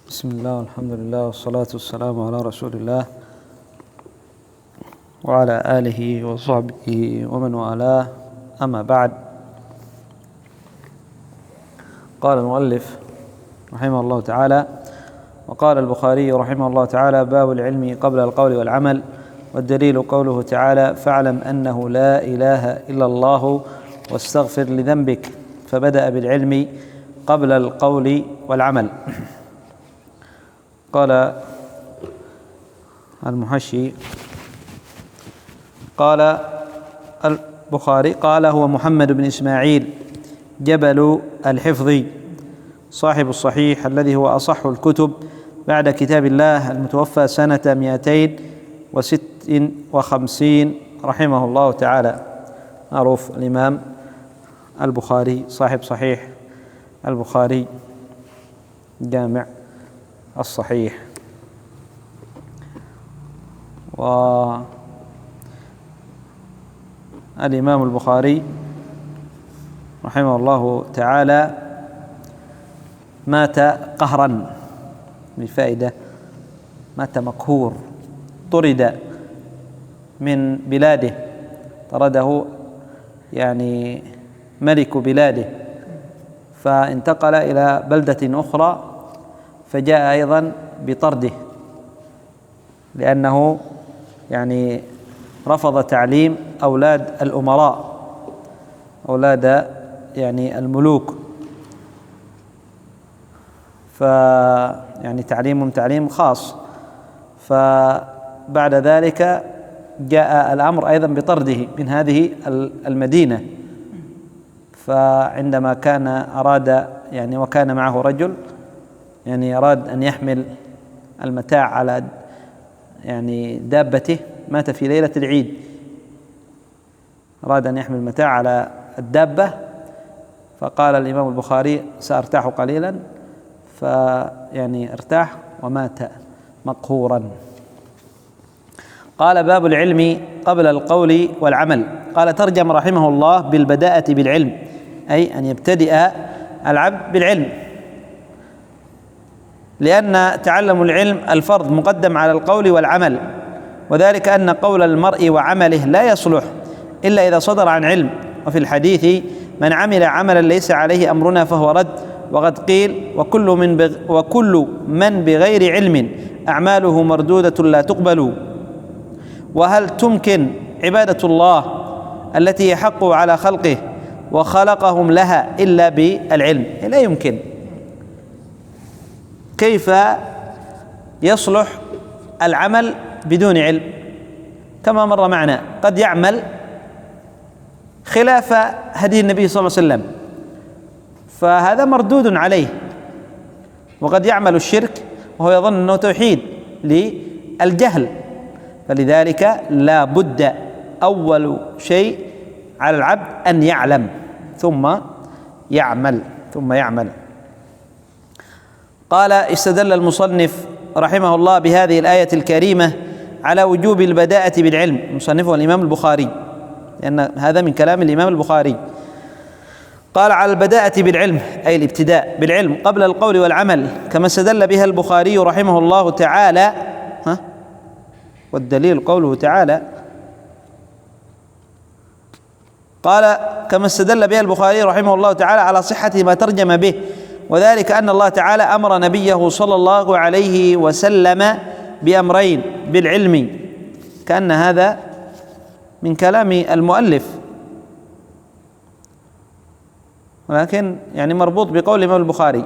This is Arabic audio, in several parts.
بسم الله والحمد لله والصلاة والسلام على رسول الله وعلى آله وصحبه ومن والاه، أما بعد. قال المؤلف رحمه الله تعالى: وقال البخاري رحمه الله تعالى: باب العلم قبل القول والعمل، والدليل قوله تعالى: فاعلم أنه لا إله إلا الله واستغفر لذنبك، فبدأ بالعلم قبل القول والعمل. قال المحشي: قال البخاري: قال هو محمد بن إسماعيل جبل الحفظي صاحب الصحيح الذي هو أصح الكتب بعد كتاب الله، المتوفى سنة 256 رحمه الله تعالى. معروف الإمام البخاري صاحب صحيح البخاري جامع الصحيح. والإمام البخاري رحمه الله تعالى مات قهرا، بفائدة، مات مقهور، طرد من بلاده، طرده يعني ملك بلاده، فانتقل إلى بلدة أخرى، فجاء أيضا بطرده لأنه يعني رفض تعليم أولاد الأمراء، أولاد يعني الملوك، يعني تعليمهم تعليم خاص. فبعد ذلك جاء الأمر أيضا بطرده من هذه المدينة. فعندما كان أراد يعني وكان معه رجل يعني أراد أن يحمل المتاع على يعني دابته، مات في ليلة العيد، أراد أن يحمل المتاع على الدابة، فقال الإمام البخاري: سأرتاح قليلا، فيعني ارتاح ومات مقهورا. قال: باب العلم قبل القول والعمل. قال: ترجم رحمه الله بالبداءة بالعلم، أي أن يبتدئ العبد بالعلم، لأن تعلم العلم الفرض مقدم على القول والعمل، وذلك أن قول المرء وعمله لا يصلح إلا إذا صدر عن علم. وفي الحديث: من عمل عملا ليس عليه أمرنا فهو رد. وقد قيل: وكل من بغير علم أعماله مردودة لا تقبل. وهل تمكن عبادة الله التي يحق على خلقه وخلقهم لها إلا بالعلم؟ لا يمكن. كيف يصلح العمل بدون علم؟ كما مر معنا، قد يعمل خلاف هدي النبي صلى الله عليه وسلم، فهذا مردود عليه. وقد يعمل الشرك وهو يظن أنه توحيد للجهل. فلذلك لا بد أول شيء على العبد أن يعلم ثم يعمل. قال: استدل المصنف رحمه الله بهذه الآية الكريمة على وجوب البداءة بالعلم. مصنفه الإمام البخاري، لأن هذا من كلام الإمام البخاري. قال: على البداءة بالعلم، أي الابتداء بالعلم قبل القول والعمل، كما استدل بها البخاري رحمه الله تعالى. والدليل قوله تعالى. قال: كما استدل بها البخاري رحمه الله تعالى على صحة ما ترجم به، وذلك أن الله تعالى أمر نبيه صلى الله عليه وسلم بأمرين: بالعلم، كأن هذا من كلام المؤلف، ولكن يعني مربوط بقول الإمام البخاري،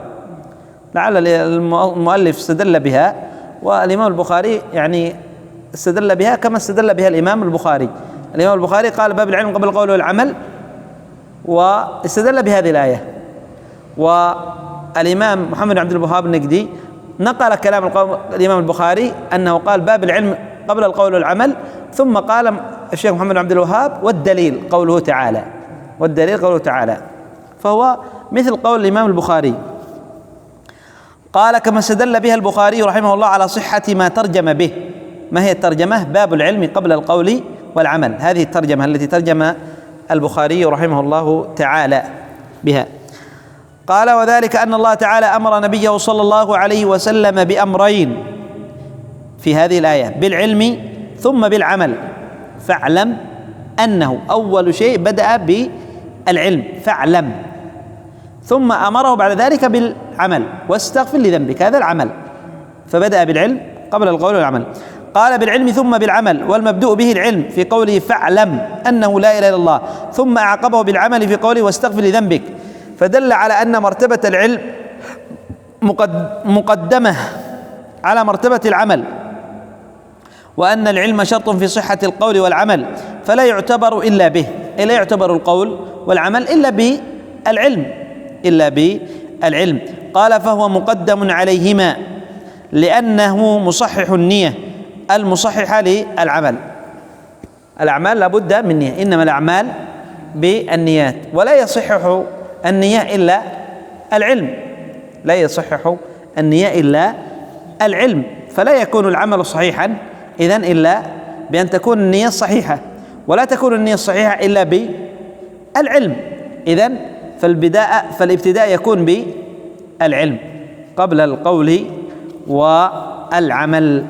لعل المؤلف استدل بها، والإمام البخاري يعني استدل بها كما استدل بها الإمام البخاري. الإمام البخاري قال: باب العلم قبل القول والعمل، واستدل بهذه الآية. والإمام محمد بن عبد الوهاب النجدي نقل كلام الإمام البخاري أنه قال: باب العلم قبل القول والعمل، ثم قال الشيخ محمد بن عبد الوهاب: والدليل قوله تعالى. فهو مثل قول الإمام البخاري. قال: كما استدل بها البخاري رحمه الله على صحة ما ترجم به. ما هي الترجمة؟ باب العلم قبل القول والعمل، هذه الترجمة التي ترجم البخاري رحمه الله تعالى بها. قال: وذلك أن الله تعالى أمر نبيه صلى الله عليه وسلم بأمرين في هذه الآية: بالعلم ثم بالعمل. فاعلم أنه أول شيء بدأ بالعلم، فاعلم، ثم أمره بعد ذلك بالعمل: واستغفر لذنبك. هذا العمل، فبدأ بالعلم قبل القول والعمل. قال: بالعلم ثم بالعمل، والمبدوء به العلم في قوله فاعلم أنه لا إله إلا الله، ثم أعقبه بالعمل في قوله واستغفر لذنبك، فدل على أن مرتبة العلم مقدمة على مرتبة العمل، وأن العلم شرط في صحة القول والعمل، فلا يعتبر إلا به، لا يعتبر القول والعمل إلا بالعلم. قال: فهو مقدم عليهما لأنه مصحح النية المصححة للعمل. الأعمال لابد من نية، إنما الأعمال بالنيات، ولا يصحح النية إلا العلم، لا يصحح النية إلا العلم، فلا يكون العمل صحيحا إذن إلا بأن تكون النية صحيحة، ولا تكون النية الصحيحة إلا بالعلم. إذن فالابتداء يكون بالعلم قبل القول والعمل.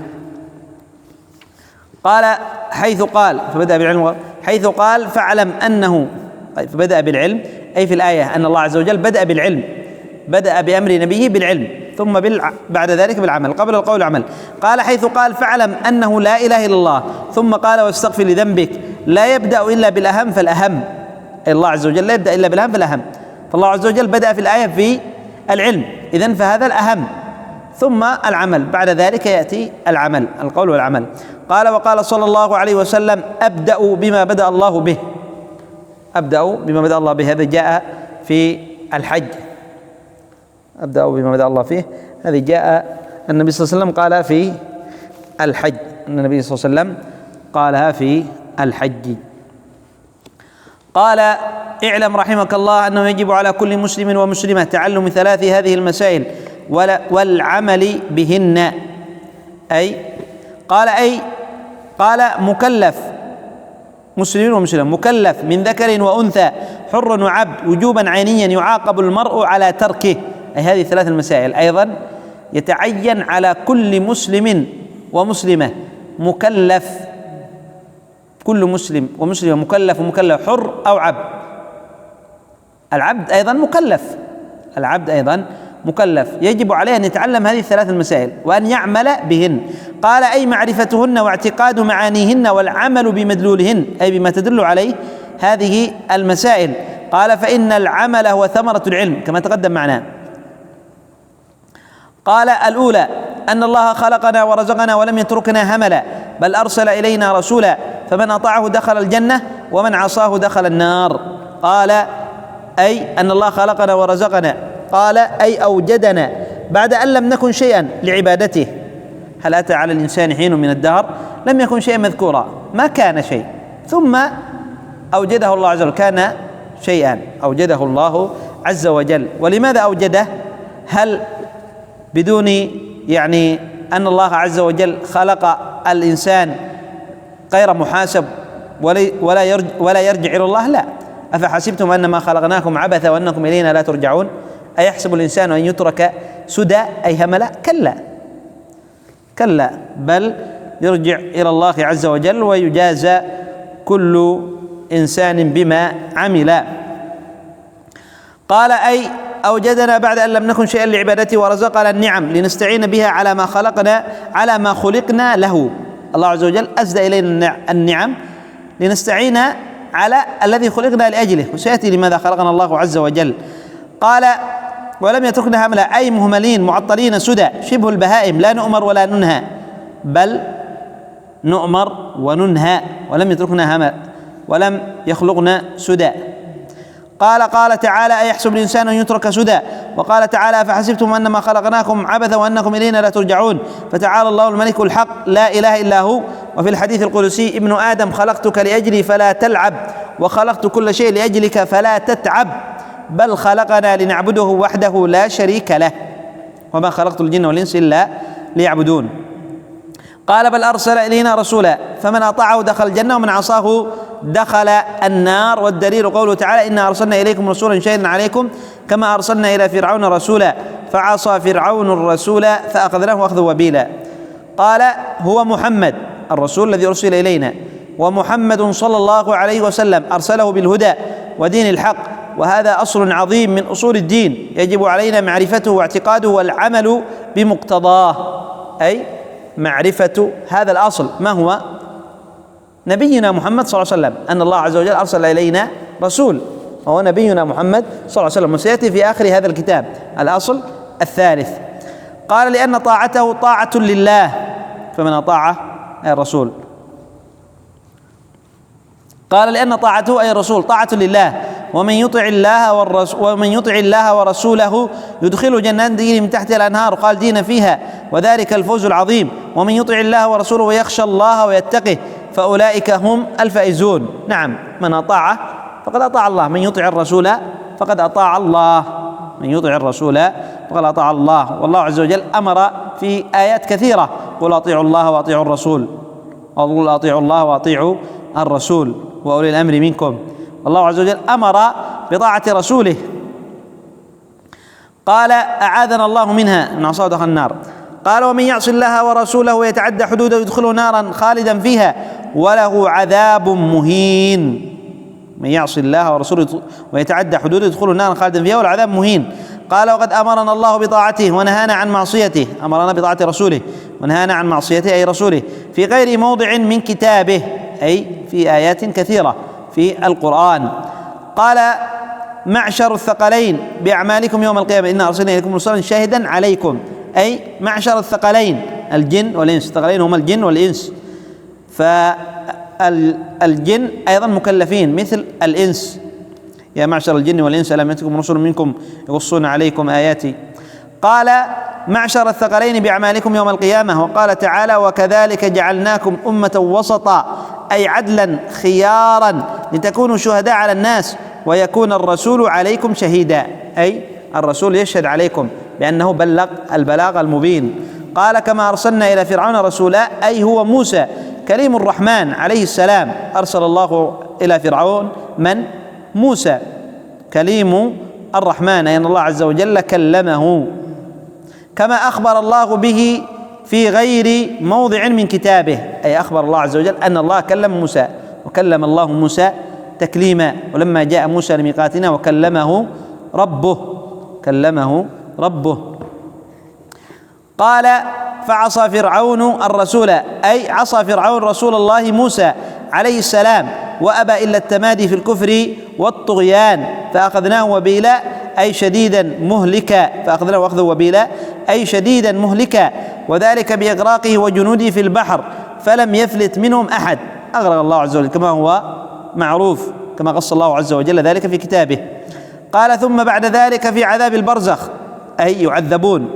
قال: حيث قال، فبدأ بالعلم، حيث قال فاعلم أنه، فبدأ بالعلم، أي في الآية أن الله عز وجل بدأ بالعلم، بدأ بأمر نبيه بالعلم، ثم بعد ذلك بالعمل قبل القول والعمل. قال: حيث قال فاعلم أنه لا إله إلا الله، ثم قال واستغفر لذنبك، لا يبدأ إلا بالأهم فالأهم، أي الله عز وجل لا يبدأ إلا بالأهم فالأهم، فالله عز وجل بدأ في الآية في العلم، إذن فهذا الأهم، ثم العمل، بعد ذلك يأتي العمل، القول والعمل. قال: وقال صلى الله عليه وسلم: أبدأ بما بدأ الله به، أبدأ بما بدأ الله به، هذا جاء في الحج، أبدأ بما بدأ الله فيه، هذه جاء النبي صلى الله عليه وسلم قال في الحج، أن النبي صلى الله عليه وسلم قالها في الحج. قال: اعلم رحمك الله أنه يجب على كل مسلم ومسلمة تعلم ثلاث هذه المسائل والعمل بهن. قال مكلف، مسلم ومسلم، مكلف من ذكر وأنثى، حر وعبد، وجوبا عينيا يعاقب المرء على تركه. أي هذه الثلاث المسائل أيضا يتعين على كل مسلم ومسلمة مكلف، كل مسلم ومسلمة مكلف ومكلف، حر أو عبد. العبد أيضا مكلف، العبد أيضا مكلف، يجب عليه أن يتعلم هذه الثلاث المسائل وأن يعمل بهن. قال: أي معرفتهن واعتقاد معانيهن والعمل بمدلولهن، أي بما تدل عليه هذه المسائل. قال: فإن العمل هو ثمرة العلم كما تقدم معنا. قال: الأولى أن الله خلقنا ورزقنا ولم يتركنا هملا، بل أرسل إلينا رسولا، فمن أطاعه دخل الجنة ومن عصاه دخل النار. قال: أي أن الله خلقنا ورزقنا، قال أي أوجدنا بعد أن لم نكن شيئا لعبادته. هل أتى على الإنسان حين من الدهر لم يكن شيئا مذكورا، ما كان شيء، ثم أوجده الله عز وجل، كان شيئا، أوجده الله عز وجل. ولماذا أوجده؟ هل بدون يعني أن الله عز وجل خلق الإنسان غير محاسب ولا يرجع إلى الله؟ لا. أفحسبتم أنما خلقناكم عبثا وأنكم إلينا لا ترجعون، أيحسب الإنسان أن يترك سدى أي هملا؟ كلا، بل يرجع إلى الله عز وجل ويجازى كل إنسان بما عمل. قال: أي أوجدنا بعد أن لم نكن شيئا لعبادته، ورزقنا النعم لنستعين بها على ما خلقنا له. الله عز وجل أسدى إلينا النعم لنستعين على الذي خلقنا لأجله، وسيأتي لماذا خلقنا الله عز وجل. قال: ولم يتركنا هملا، أي مهملين معطلين سدى، شبه البهائم، لا نؤمر ولا ننهى، بل نؤمر وننهى، ولم يتركنا هملا ولم يخلقنا سدى. قال تعالى: أيحسب الإنسان أن يترك سدى. وقال تعالى: فحسبتم أنما خلقناكم عبثا وأنكم إلينا لا ترجعون. فتعالى الله الملك الحق لا إله إلا هو. وفي الحديث القدسي: ابن آدم خلقتك لأجلي فلا تلعب، وخلقت كل شيء لأجلك فلا تتعب، بل خلقنا لنعبده وحده لا شريك له، وما خلقت الجن والإنس إلا ليعبدون. قال: بل أرسل إلينا رسولا، فمن أطاعه دخل الجنة ومن عصاه دخل النار. والدليل قوله تعالى: إنا أرسلنا إليكم رسولا شاهدا عليكم كما أرسلنا إلى فرعون رسولا فعصى فرعون الرسول فأخذناه أخذ وبيلا. قال هو محمد الرسول الذي أرسل إلينا، ومحمد صلى الله عليه وسلم أرسله بالهدى ودين الحق، وهذا أصل عظيم من أصول الدين يجب علينا معرفته واعتقاده والعمل بمقتضاه، أي معرفة هذا الأصل. ما هو؟ نبينا محمد صلى الله عليه وسلم، أن الله عز وجل أرسل إلينا رسول وهو نبينا محمد صلى الله عليه وسلم، وسيأتي في آخر هذا الكتاب الأصل الثالث. قال لأن طاعته طاعة لله، فمن أطاع أي الرسول. قال لأن طاعته أي الرسول طاعة لله، ومن يطع الله ورسوله يدخله جنات تجري من تحتها الأنهار خالدين فيها وذلك الفوز العظيم. ومن يطع الله ورسوله ويخشى الله ويتقه فأولئك هم الفائزون. نعم، من أطاعه فقد أطاع الله، من يطع الرسول فقد أطاع الله، من يطع الرسول فقد أطاع الله. والله عز وجل أمر في آيات كثيرة: قل أطيعوا الله وأطيعوا الرسول، قل أطيعوا الله وأطيعوا الرسول وأولي الأمر منكم. الله عز وجل أمر بطاعة رسوله. قال أعاذنا الله منها، من عصاه دخل النار. قال ومن يعص الله ورسوله ويتعدى حدوده يدخله نارا خالدا فيها وله عذاب مهين. من يعص الله ورسوله ويتعدى حدوده يدخله نارا خالدا فيها وله عذاب مهين. قال وقد أمرنا الله بطاعته ونهانا عن معصيته، أمرنا بطاعة رسوله ونهانا عن معصيته أي رسوله في غير موضع من كتابه، أي في آيات كثيرة في القرآن. قال معشر الثقلين بأعمالكم يوم القيامة إنا أرسلنا إليكم رسولا شاهدا عليكم، أي معشر الثقلين الجن والإنس، الثقلين هم الجن والإنس، فالجن أيضا مكلفين مثل الإنس. يا معشر الجن والإنس ألم يأتكم رسل منكم يقصون عليكم آياتي. قال معشر الثقلين بأعمالكم يوم القيامة. وقال تعالى وكذلك جعلناكم أمة وسطا، أي عدلا خيارا لتكونوا شهداء على الناس ويكون الرسول عليكم شهيدا، أي الرسول يشهد عليكم بأنه بلغ البلاغ المبين. قال كما أرسلنا إلى فرعون رسولا، أي هو موسى كليم الرحمن عليه السلام، أرسل الله إلى فرعون من؟ موسى كليم الرحمن، أي أن الله عز وجل كلمه، كما أخبر الله به في غير موضع من كتابه، أي أخبر الله عز وجل أن الله كلم موسى، وكلم الله موسى تكليما. ولما جاء موسى لميقاتنا وكلمه ربه. قال فعصى فرعون الرسول، أي عصى فرعون رسول الله موسى عليه السلام وأبى إلا التمادي في الكفر والطغيان فأخذناه وبيلا، أي شديدا مهلكا، فأخذناه أخذ وبيلا أي شديدا مهلكا، وذلك بإغراقه وجنوده في البحر فلم يفلت منهم أحد. أغرق الله عز وجل كما هو معروف، كما قص الله عز وجل ذلك في كتابه. قال ثم بعد ذلك في عذاب البرزخ، أي يعذبون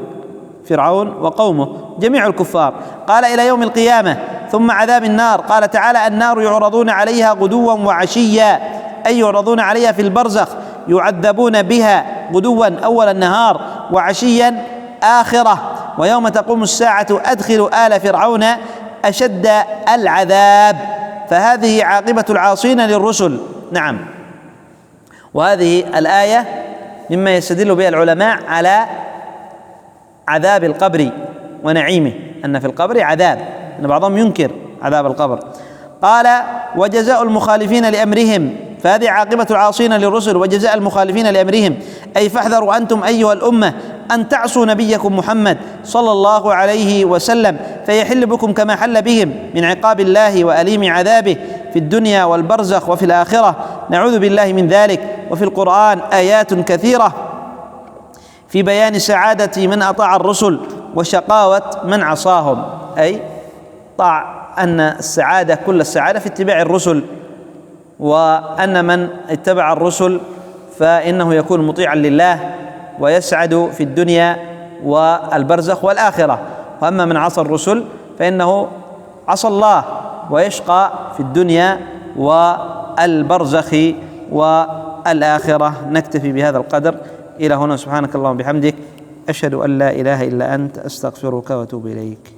فرعون وقومه جميع الكفار. قال إلى يوم القيامة. ثم عذاب النار. قال تعالى النار يعرضون عليها غدوا وعشيا، أي يعرضون عليها في البرزخ، يعذبون بها غدوا أول النهار وعشيا آخرة. ويوم تقوم الساعة أدخلوا آل فرعون أشد العذاب. فهذه عاقبة العاصين للرسل. نعم، وهذه الآية مما يستدل بها العلماء على عذاب القبر ونعيمه، أن في القبر عذاب، أن بعضهم ينكر عذاب القبر. قال وجزاء المخالفين لأمرهم، فهذه عاقبة العاصين للرسل وجزاء المخالفين لأمرهم، أي فاحذروا أنتم أيها الأمة أن تعصوا نبيكم محمد صلى الله عليه وسلم فيحل بكم كما حل بهم من عقاب الله وأليم عذابه في الدنيا والبرزخ وفي الآخرة، نعوذ بالله من ذلك. وفي القرآن آيات كثيرة في بيان سعادة من أطاع الرسل وشقاوة من عصاهم، أي أن السعادة كل السعادة في اتباع الرسل، وأن من اتبع الرسل فإنه يكون مطيعا لله ويسعد في الدنيا والبرزخ والآخرة، وأما من عصى الرسل فإنه عصى الله ويشقى في الدنيا والبرزخ والآخرة. نكتفي بهذا القدر إلى هنا. سبحانك اللهم وبحمدك، أشهد أن لا إله إلا أنت، أستغفرك وأتوب إليك.